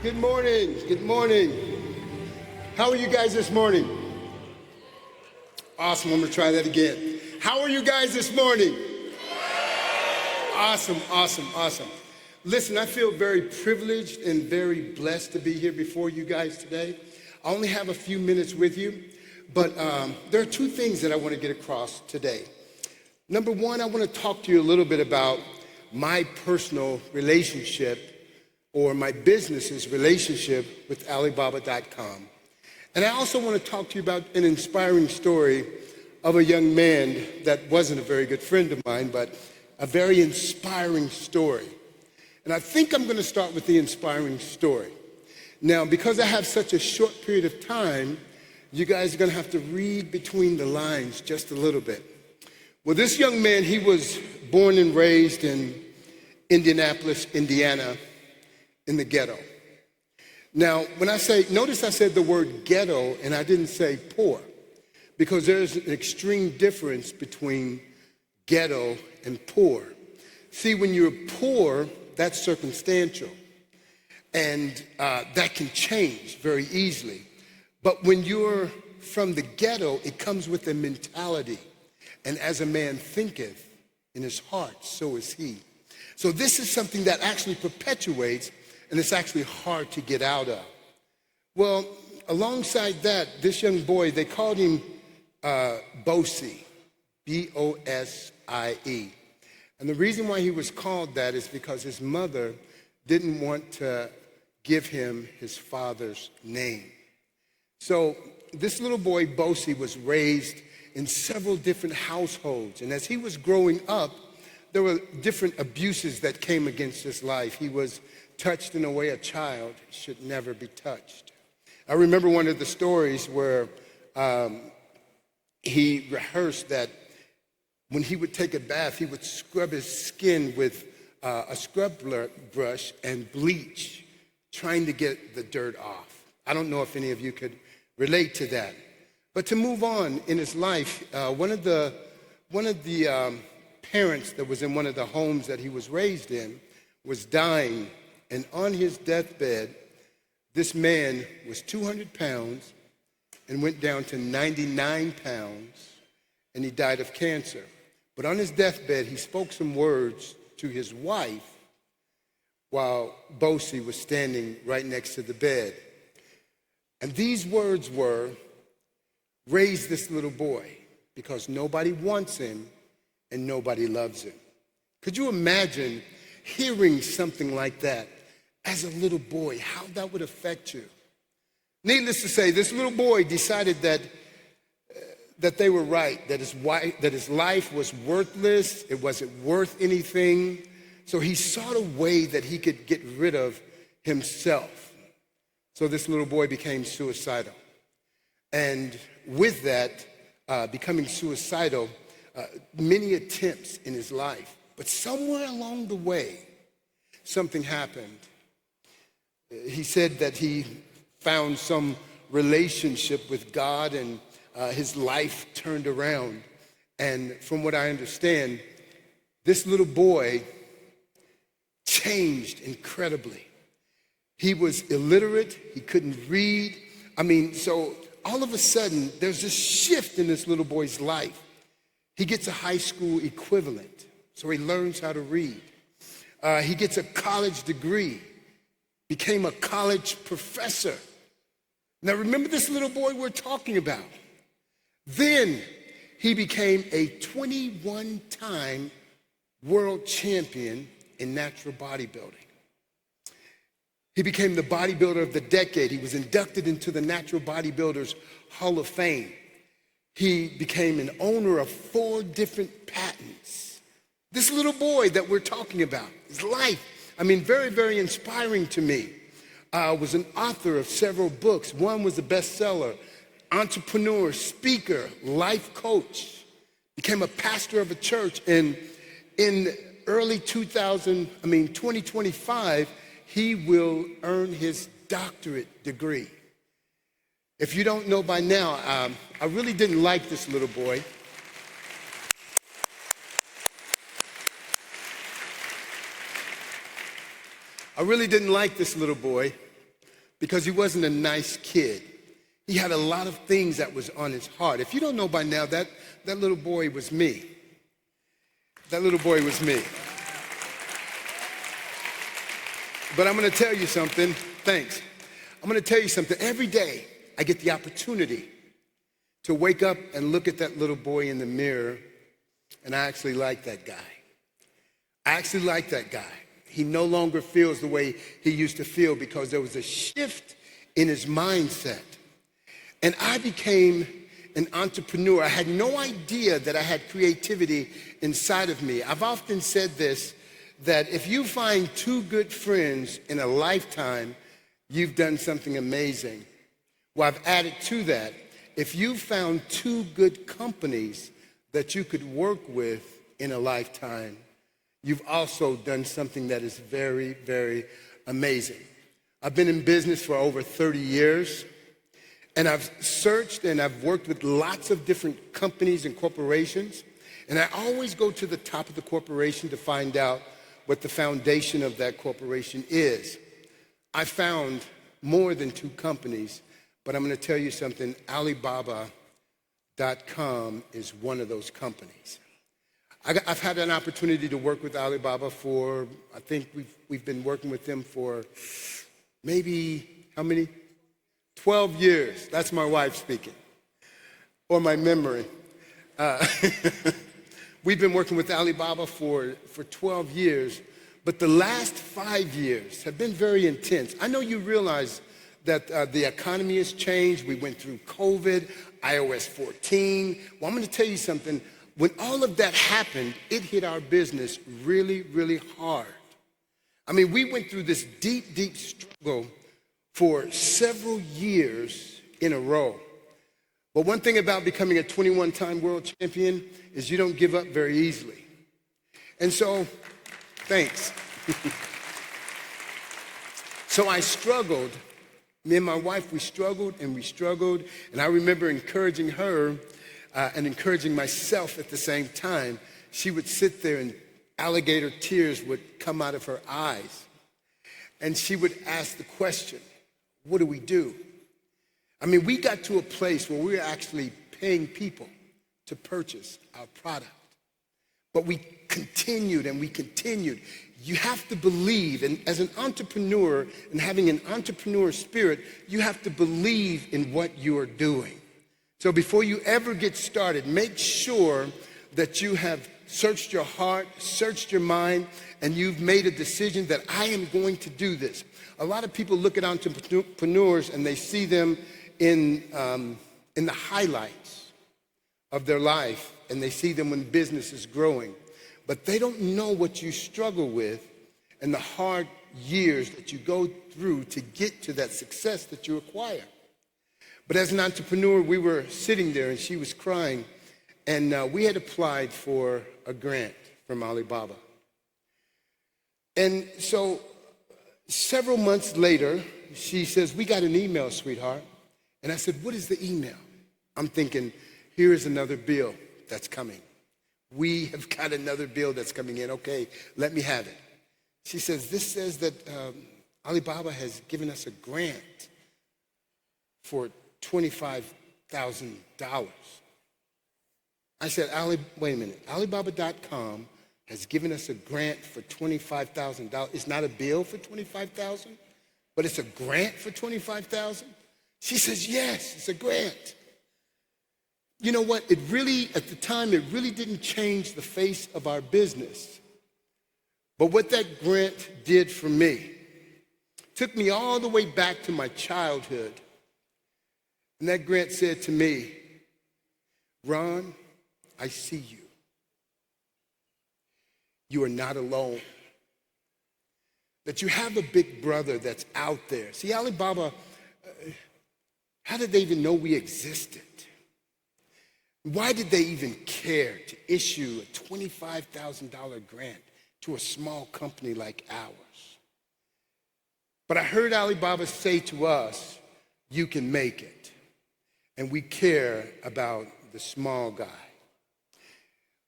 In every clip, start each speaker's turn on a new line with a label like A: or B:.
A: Good morning. Good morning. How are you guys this morning? Awesome. I'm going to try that again. How are you guys this morning? Awesome, awesome, awesome. Listen, I feel very privileged and very blessed to be here before you guys today. I only have a few minutes with you, but there are two things that I want to get across today. Number one, I want to talk to you a little bit about my personal relationship or my business's relationship with Alibaba.com. And I also want to talk to you about an inspiring story of a young man that wasn't a very good friend of mine, but a very inspiring story. And I think I'm going to start with the inspiring story. Now, because I have such a short period of time, you guys are going to have to read between the lines just a little bit. Well, this young man, he was born and raised in Indianapolis, Indiana, in the ghetto. Now, when I say, notice I said the word ghetto and I didn't say poor, because there's an extreme difference between ghetto and poor. See, when you're poor, that's circumstantial, and that can change very easily. But when you're from the ghetto, it comes with a mentality, and as a man thinketh in his heart, so is he. So this is something that actually perpetuates, and it's actually hard to get out of. Well, alongside that, this young boy, they called him Bosie, B-O-S-I-E. And the reason why he was called that is because his mother didn't want to give him his father's name. So this little boy, Bosie, was raised in several different households. And as he was growing up, there were different abuses that came against his life. He was touched in a way a child should never be touched. I remember one of the stories where he rehearsed that when he would take a bath, he would scrub his skin with a scrub brush and bleach, trying to get the dirt off. I don't know if any of you could relate to that. But to move on in his life, one of the parents that was in one of the homes that he was raised in was dying. And on his deathbed, this man was 200 pounds and went down to 99 pounds, and he died of cancer. But on his deathbed, he spoke some words to his wife while Bosie was standing right next to the bed. And these words were, "Raise this little boy because nobody wants him and nobody loves him." Could you imagine hearing something like that as a little boy, how that would affect you? Needless to say, this little boy decided that they were right, that his life was worthless, it wasn't worth anything. So he sought a way that he could get rid of himself. So this little boy became suicidal. And with that, becoming suicidal, many attempts in his life. But somewhere along the way, something happened. He said that he found some relationship with God and his life turned around. And from what I understand, this little boy changed incredibly. He was illiterate, he couldn't read. So all of a sudden, there's this shift in this little boy's life. He gets a high school equivalent, so he learns how to read. He gets a college degree, became a college professor. Now remember this little boy we're talking about. Then he became a 21-time world champion in natural bodybuilding. He became the bodybuilder of the decade. He was inducted into the Natural Bodybuilders Hall of Fame. He became an owner of 4 different patents. This little boy that we're talking about, his life, very, very inspiring to me. Was an author of several books. One was a bestseller, entrepreneur, speaker, life coach. Became a pastor of a church. And in early 2025, he will earn his doctorate degree. If you don't know by now, I really didn't like this little boy. I really didn't like this little boy. because he wasn't a nice kid. He had a lot of things that was on his heart. If you don't know by now, that little boy was me. That little boy was me. But I'm going to tell you something. Thanks. I'm going to tell you something. Every day, I get the opportunity to wake up and look at that little boy in the mirror, and I actually like that guy. I actually like that guy. He no longer feels the way he used to feel because there was a shift in his mindset. And I became an entrepreneur. I had no idea that I had creativity inside of me. I've often said this, that if you find two good friends in a lifetime, you've done something amazing. Well, I've added to that. If you found two good companies that you could work with in a lifetime, you've also done something that is very, very amazing. I've been in business for over 30 years, and I've searched and I've worked with lots of different companies and corporations, and I always go to the top of the corporation to find out what the foundation of that corporation is. I found more than two companies, but I'm going to tell you something. Alibaba.com is one of those companies. I've had an opportunity to work with Alibaba for, I think we've been working with them for maybe, how many? 12 years. That's my wife speaking, or my memory. We've been working with Alibaba for 12 years, but the last 5 years have been very intense. I know you realize that the economy has changed. We went through COVID, iOS 14. Well, I'm going to tell you something. When all of that happened, it hit our business really, really hard. I mean, we went through this deep, deep struggle for several years in a row. But one thing about becoming a 21-time world champion is you don't give up very easily. And so, thanks. So I struggled. Me and my wife, we struggled. And I remember encouraging her and encouraging myself at the same time. She would sit there and alligator tears would come out of her eyes. And she would ask the question, what do we do? I mean, we got to a place where we were actually paying people to purchase our product. But we continued and we continued. You have to believe, and as an entrepreneur and having an entrepreneur spirit, you have to believe in what you are doing. So before you ever get started, make sure that you have searched your heart, searched your mind, and you've made a decision that I am going to do this. A lot of people look at entrepreneurs and they see them in the highlights of their life, and they see them when business is growing. But they don't know what you struggle with and the hard years that you go through to get to that success that you acquire. But as an entrepreneur, we were sitting there and she was crying, and we had applied for a grant from Alibaba. And so several months later, she says, we got an email, sweetheart. And I said, what is the email? I'm thinking, here is another bill that's coming. We have got another bill that's coming in. Okay, let me have it. She says, this says that Alibaba has given us a grant for $25,000. I said, wait a minute. Alibaba.com has given us a grant for $25,000. It's not a bill for $25,000, but it's a grant for $25,000? She says, yes, it's a grant. You know what? It really, at the time, it really didn't change the face of our business. But what that grant did for me took me all the way back to my childhood. And that grant said to me, Ron, I see you. You are not alone. That you have a big brother that's out there. See, Alibaba, how did they even know we existed? Why did they even care to issue a $25,000 grant to a small company like ours? But I heard Alibaba say to us, you can make it. And we care about the small guy.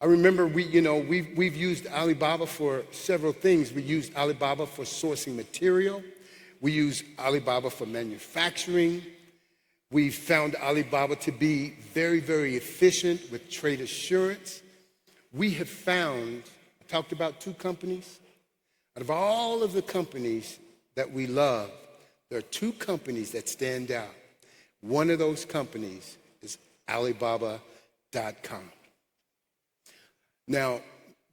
A: I remember we've used Alibaba for several things. We used Alibaba for sourcing material. We use Alibaba for manufacturing. We found Alibaba to be very, very efficient with trade assurance. We have found, I talked about two companies. Out of all of the companies that we love, there are two companies that stand out. One of those companies is Alibaba.com. Now,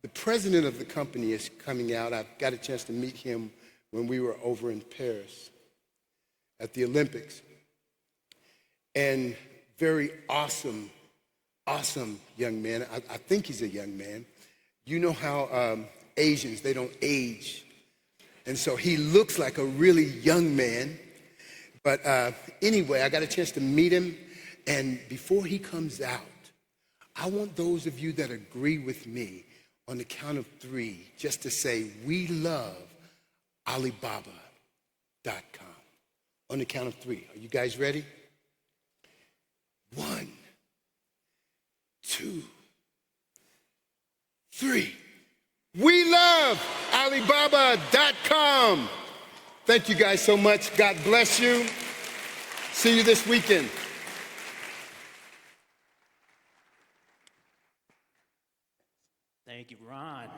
A: the president of the company is coming out. I've got a chance to meet him when we were over in Paris at the Olympics. And very awesome young man. I think he's a young man. You know how Asians, they don't age. And so he looks like a really young man. But anyway, I got a chance to meet him. And before he comes out, I want those of you that agree with me on the count of 3 just to say, we love Alibaba.com. On the count of 3. Are you guys ready? 1, 2, 3. We love Alibaba.com. Thank you guys so much. God bless you. See you this weekend.
B: Thank you, Ron.